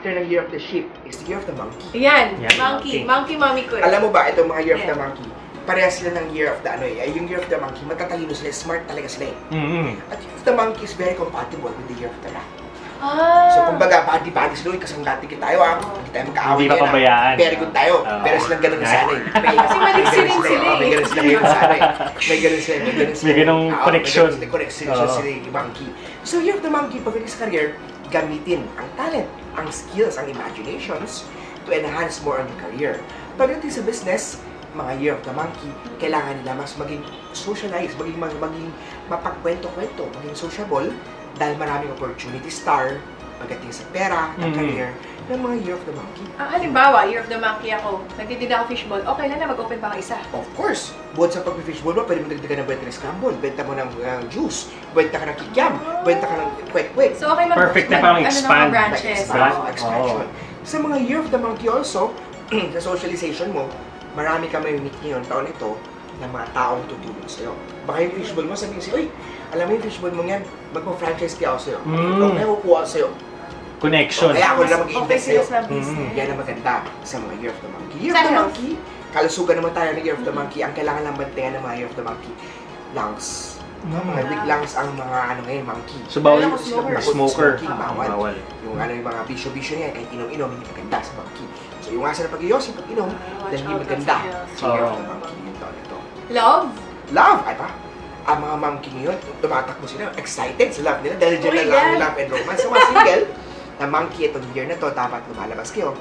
after ng Year of the Sheep is the Year of the Monkey. Yan, Yan, monkey. monkey. Monkey mommy ko eh. Alam mo ba, itong mga Year of Yeah. the Monkey, parehas sila ng Year of the ano eh. Yung Year of the Monkey, matatalino sila, smart talaga sila eh. At Year of the Monkey is very compatible with the Year of the Rat. So, kumbaga, body sila, kasang dati tayo hindi tayo magkaaway Hindi pa pabayaan. Very good tayo. Pero silang ganun sa ano eh. Kasi maliksi rin sila eh. May ganun sila ngayon sa ano eh. May ganun sila. May ganung connection. May connection sila yung monkey. So, Year of the Monkey, pagdating sa career, gamitin ang talent, ang skills, ang imaginations to enhance more on the career. Pagdating sa business, mga Year of the Monkey, kailangan nila mas maging socialize, maging mapagkwento-kwento, maging sociable, dahil maraming opportunity star pagdating sa pera, ng career, ng mga Year of the Monkey. Halimbawa, Year of the Monkey ako, nagtitinda ako fishball, okay lang na mag-open pa ng isa. Of course, bukod sa pag-fishball mo, pwede mo dagdagan ng benta ng scramble, benta mo ng juice, benta ka ng kikiam, benta ka ng kwek-kwek. So, okay Perfect na pang expand. Ano branches. Expansion. Sa mga Year of the Monkey also, sa socialization mo, marami ka may meet ngayon taon ito ng mga taong tutulong sa'yo. Baka yung fishball mo, sabihin sa'yo, uy, alam mo yung fishball mo yan, magpa-franchise kaya ako sa'yo. May kukuha sa'yo. Connection. Kaya ako lang mag-invest sa'yo. sa business. Yan ang maganda sa mga Year of the Monkey. Year of the Monkey, kalusugan naman tayo ng Year of the Monkey. Ang kailangan lang bantayan ng mga Year of the Monkey, lungs. Mga weak lungs ang mga ano ngayon, monkey. So, bawal Kailangan smoker. Smoking, bawal. Yung ano yung mga bisyo-bisyo niya, kahit inom-inom, hindi maganda sa monkey. So yung asa na pag-iyos, yung pag-inom, dahil hindi maganda sa Year of the Monkey. Yung taon ito. Love? Love! Ay pa? Ang mga monkey ngayon, tumatakbo sila, excited sa love nila, dahil dyan na lang love and romance. Sa mga single, na monkey itong year na to, dapat lumalabas kayo.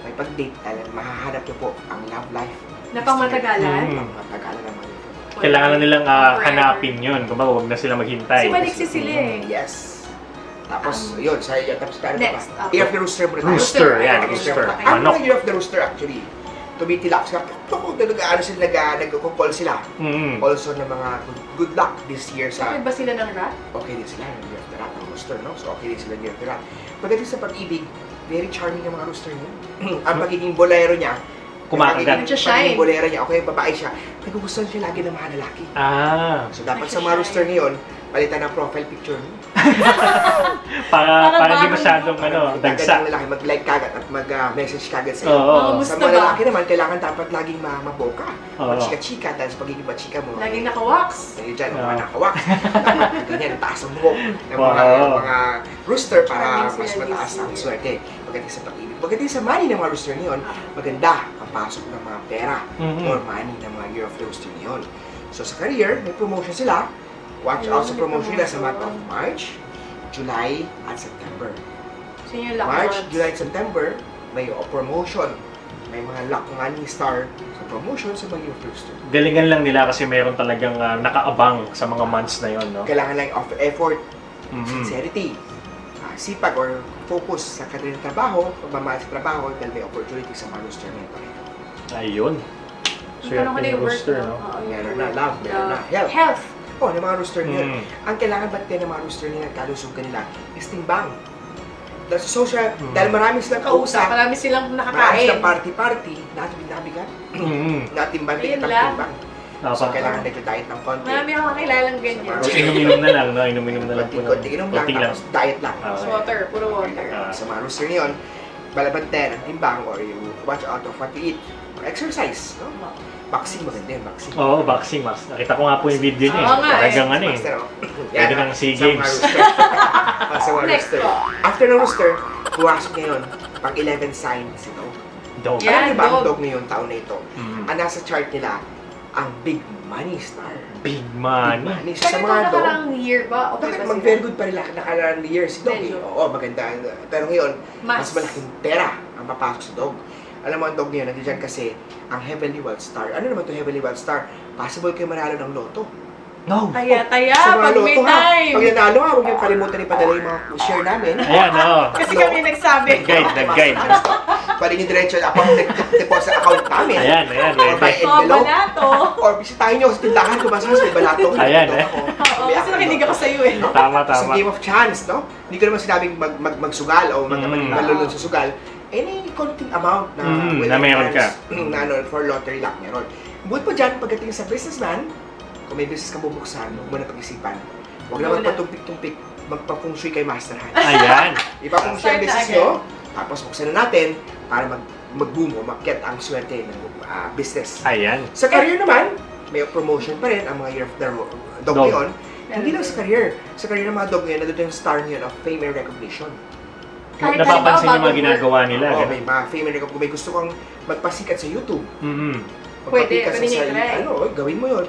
May pag-date, dahil mahahanap niyo po ang love life. Na pangmatagalan? Pangmatagalan naman ito. Kailangan na nilang hanapin yun. Kumbaga, huwag na sila maghintay. Si maliksi sila eh. Yes. Tapos, yun, tapos tayo na Next, pa. Year of the Rooster muna tayo. Rooster, yan. Rooster. Rooster. Ang Manok. mga Year of the Rooster actually, tumitilak sila. Ano sila, nag-call sila. Also ng mga good luck this year sa... Okay ba sila ng rat? Okay din sila ng Year of the Rat, ng Rooster, no? So, okay din sila ng Year of the Rat. Pagdating sa pag-ibig, very charming ng mga Rooster niya. Ang pagiging bolero niya, Kumakagat. pagiging bolero niya, okay, babae siya, nagugustuhan siya lagi ng mga lalaki. So, dapat sa mga Rooster ngayon, palitan ng profile picture mo. para hindi masyadong dagsa. Lalaki, mag-like kagad at mag-message kagad sa'yo. Oo. Sa mga lalaki naman, kailangan dapat laging maboka. Oo. Machika-chika, dahil sa pagiging machika mo. Laging naka-wax. Ayun dyan, mga naka-wax. Dapat ganyan, taas ang buhok ng mga rooster para mas mataas ang swerte. Pagdating sa pag-ibig. Pagdating sa money ng mga rooster ngayon, maganda ang pasok ng mga pera or money ng mga Year of the Rooster ngayon. So sa career, may promotion sila. Watch out sa promotion nila sa month of March, July, at September. So yung luck March, months. July, at September, may promotion. May mga luck money star sa promotion sa mga Year of the Rooster. Galingan lang nila kasi mayroon talagang nakaabang sa mga months na yon, no? Kailangan lang of effort, sincerity, sipag or focus sa kanilang trabaho, pagmamahal sa trabaho, dahil may opportunity sa mga rooster nito. Ayun. So Parang yung rooster, no? Meron na love, meron na health. Oh, ng mga rooster nila. Ang kailangan ba't ng mga rooster nila, kalusog kanila, is timbang. Dahil sa social, dahil marami silang kausap, marami silang marami nakakain. silang party-party, nabigat, natimbang, timbang. So, kailangan nag-diet ng konti. Marami akong kakilalang ganyan. So, inom-inom na lang, no? Inom-inom na lang po. Konti inom lang, tapos diet lang. Water, puro water. Sa mga rooster niyon, balabantayan ang timbang or you watch out of what you eat. Or exercise, no? Boxing, maganda yun, boxing. Oo, boxing, mas. Nakita ko nga po yung video niya. Oo nga, Talagang ano eh. Pwede ng SEA Games. Sa mga rooster. After ng rooster, puwasok ngayon, pang 11 sign si Dog. Dog. Alam niyo ba ang Dog ngayon, taon na ito? Ang nasa chart nila, ang Big Money Star. Big money. So, sa mga Dog, year ba? Okay ba mag-very good pa rin nakaraan year si Dog. Oo, maganda. Pero ngayon, mas malaking pera ang papasok sa Dog. Alam mo, ang Dog ngayon, nandiyan kasi ang Heavenly Wild Star. Ano naman ito Heavenly Wild Star? Possible kayo manalo ng loto. No. Taya, pag may time. Pag nanalo ha, huwag niyong kalimutan ipadala yung mga share namin. Ayan, oo. Kasi kami nagsabi. Nag-guide. Pwede niyo diretso ako deposit account namin. Ayan. Or by envelope. Balato. Or bisitahin niyo sa tindahan kung masas may balato. Ayan, Oo, kasi nakinig ako sa'yo eh. Tama. Sa game of chance, no? Hindi ko naman sinabing magsugal o magmalulun sa sugal. Any konting amount na meron ka. Na for lottery luck meron. Buti pa dyan, pagdating sa businessman, kung may business ka bubuksan, huwag mo na pag-isipan. Huwag naman patumpik-tumpik, magpa-feng shui kay Master Han. Ayan. Ipa-feng shui ang business nyo, Tapos buksan na natin para mag-boom o makyat ang swerte ng business. Ayan. Sa career naman, may promotion pa rin ang mga Year of the Dog Dog. ngayon. Hindi lang sa career. Sa career ng mga dog ngayon, nandun yung star ngayon of fame and recognition. Kahit Napapansin yung mga bago- ginagawa nila. Oo, ganun. may mga fame and recognition. Kung may gusto kang magpasikat sa YouTube, Pwede, magpapika pwede niya i-try. gawin mo yun.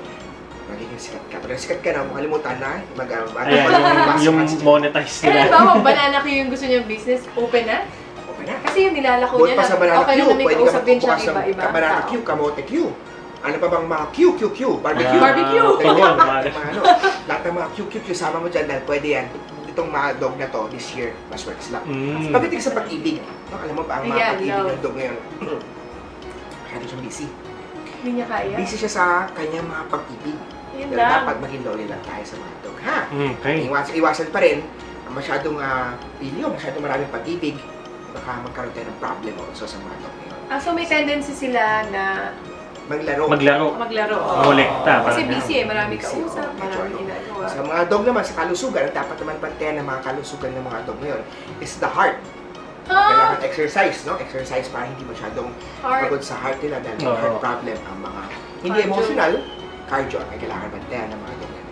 Magiging sikat ka. Pag sikat ka na, makalimutan na. Ayan, yung monetize Eh, nila. halimbawa, banana Q yung gusto niyang business, open na? Okay na. Kasi yung nilalako Bukod niya pa na, sa banana okay Q, na may pwede ka kausap din siyang magbubukas ng iba-iba. banana tao. Q, kamote Q. Ano pa bang mga Q? Barbecue. Barbecue. Oo, Ganyan. mga- Mga ano, lahat ng mga Q, sama mo dyan dahil pwede yan. Itong mga dog na to, this year, maswerte sila. Pagdating sa pag-ibig, no, alam mo ba, ang mga Ayan, pag-ibig no. ng dog ngayon, masyado siyang busy. Hindi niya kaya. Busy siya sa kanyang mga pag-ibig. Yun Pero lang. dapat maging loyal lang tayo sa mga dog, ha? Okay. Iwasan pa rin ang masyadong pilyo, masyadong maraming pag-ibig, baka magkaroon tayo ng problem also sa mga dog ngayon. So may tendency sila na Maglaro. maglaro. Molekta, Kasi parang busy marami Busy, kausap, medyo marami ginagawa. Sa mga dog naman, sa kalusugan, ang dapat naman pantayan ng mga kalusugan ng mga dog ngayon is the heart. Kailangan exercise, no? Exercise para hindi masyadong Heart. pagod sa heart nila dahil may Oo. heart problem ang mga hindi Cardio. emotional, cardio ay kailangan bantayan ng mga dog ngayon.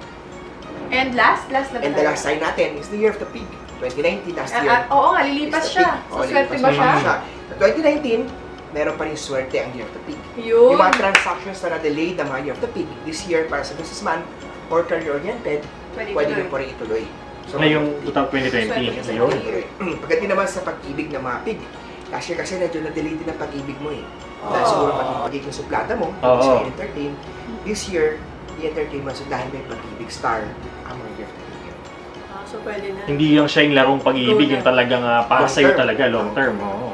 And last na And the last sign natin is the year of the pig. 2019, last year. Oo nga, lilipas is the siya. pig. So, Oo, swerte lilipas ba naman siya? Sa 2019, meron pa rin swerte ang year of the pig. Yun. Yung mga transactions na na-delay ng mga year of the pig this year para sa businessman or career-oriented, pwede tuloy. mo pa rin ituloy. So, Ngayong 2020. Swerte Ayun. sa pagdating naman sa pag-ibig ng mga pig, last year kasi medyo na-delay din ang pag-ibig mo eh. Dahil siguro pagiging suplada mo, Oo. sa entertain. This year, i-entertain mo dahil may pag-ibig star ang mga year of the pig. So pwede na. Hindi yung siya yung larong pag-ibig, Go na. yung talagang para Long sa'yo term. talaga, long term. Oo.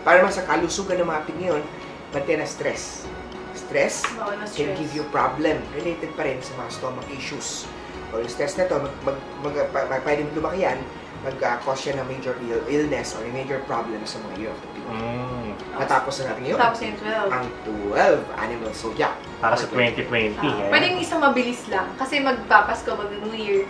Para naman sa kalusugan ng mga pig ngayon, bantayan na stress. Stress Bawal na can stress. give you problem related pa rin sa mga stomach issues. O yung stress na to, pwede mo lumaki yan, mag-cause siya ng major illness or major problem sa mga year of the pig. Natapos na natin yun. Tapos yung 12. Ang 12 animal zodiac. Para sa 2020. eh. Pwedeng isang mabilis lang. Kasi magpapasko, mag-New Year.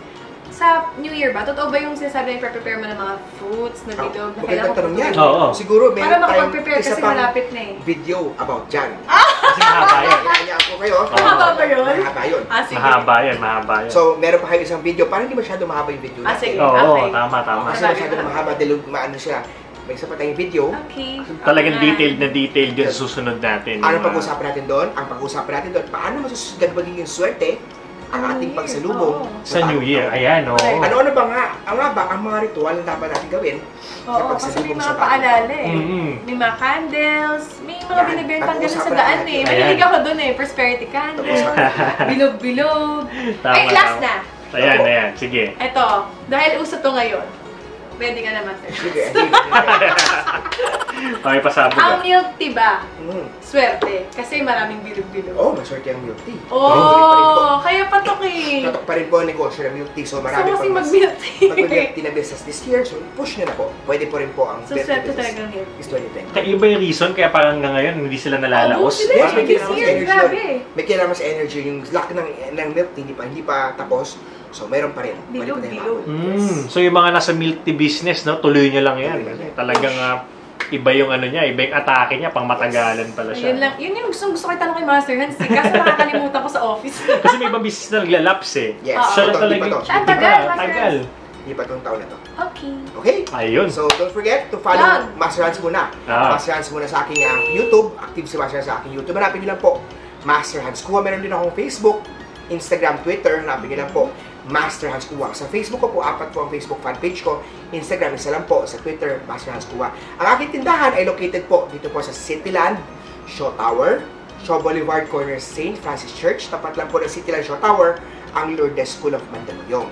Sa New Year ba? Totoo ba yung sinasabi na prepare mo ng mga fruits na bilog? na Magandang tanong yan. Oo. Siguro Para meron tayong makapag-prepare isa kasi pang malapit na eh. video about dyan. Kasi mahaba yan. Kaya ko kayo. Mahaba ba yun? Mahaba yun. Sige. Mahaba yan. So, meron pa kayo isang video. Parang hindi masyado mahaba yung video Sige. natin. Oo, Okay. tama. Kasi masyado na mahaba dahil maano siya. May isa pa tayong video. Okay. Talagang Okay. detailed yung susunod natin. Ano Yung, pag-usapan natin doon? Ang pag-usapan natin doon, paano masusunod magiging swerte ang ating New Year, pagsalubong oo. Sa New Year. Ayan, oo. Correct. Ano ba nga? Ang mga ritual na dapat natin gawin sa Oo, kasi may pagsalubong mga sa bagong paalala eh. Mm-mm. May mga candles, may mga Yan, binibentang ganun sa pag-uusapan daan natin eh. yan. Mahilig ako doon eh. Prosperity candles, bilog-bilog. Tama, Ay, last tama. na. Ayan. Sige. Eto, dahil uso to ngayon. Pwede ka naman, sir. Sige, Okay, pasabog. Ang milk tea ba? Swerte. Swerte. Kasi maraming bilog-bilog. Oh, maswerte ang milk tea. Oh, kaya patok eh. Tatok pa rin po ang negosyo ng milk tea. So, So, marami kasi pang mag-milk tea. mag-milk tea na business this year. So, push nyo na po. Pwede po rin po ang So, best swerte business talaga ng milk is tea. 2020. Kaya iba yung reason, kaya parang hanggang ngayon, hindi sila nalalaos. Oo, sila Yes, may this kailangan year, sa energy grabe. yun. May kailangan sa energy. Yung lack ng milk tea, hindi pa tapos. So, meron pa rin. Pwede pa tayong Bilog-bilog. habol. So yung mga nasa milk tea business, no, tuloy nyo lang yan. Talagang iba yung ano niya, iba yung atake niya, pang matagalan pala siya. Ayun lang. Yun yung gusto ko itanong kay Master Hans. Eh. Kaso nakakalimutan ko sa office. Kasi may ibang business na naglalaps eh. Yes. Oo. Siya Ito, lang talaga. hindi pa to. Siya ang tagal, Master tagal. Hindi pa itong taon na to. Okay. Okay? Ayun. So, don't forget to follow Yan. Master Hans muna. Master Hans muna sa aking YouTube. Active si Master Hans sa aking YouTube. Hanapin nyo lang po, Master Hans Kuha. Meron din akong Facebook, Instagram, Twitter. Hanapin nyo lang po, Master Hans Kuha. Sa Facebook ko po, 4 po ang Facebook fan page ko. Instagram, isa lang po. Sa Twitter, Master Hans Kuha. Ang aking tindahan ay located po dito po sa Cityland, Shaw Tower, Shaw Boulevard, corner St. Francis Church. Tapat lang po ng Cityland Shaw Tower, ang Lourdes School of Mandaluyong.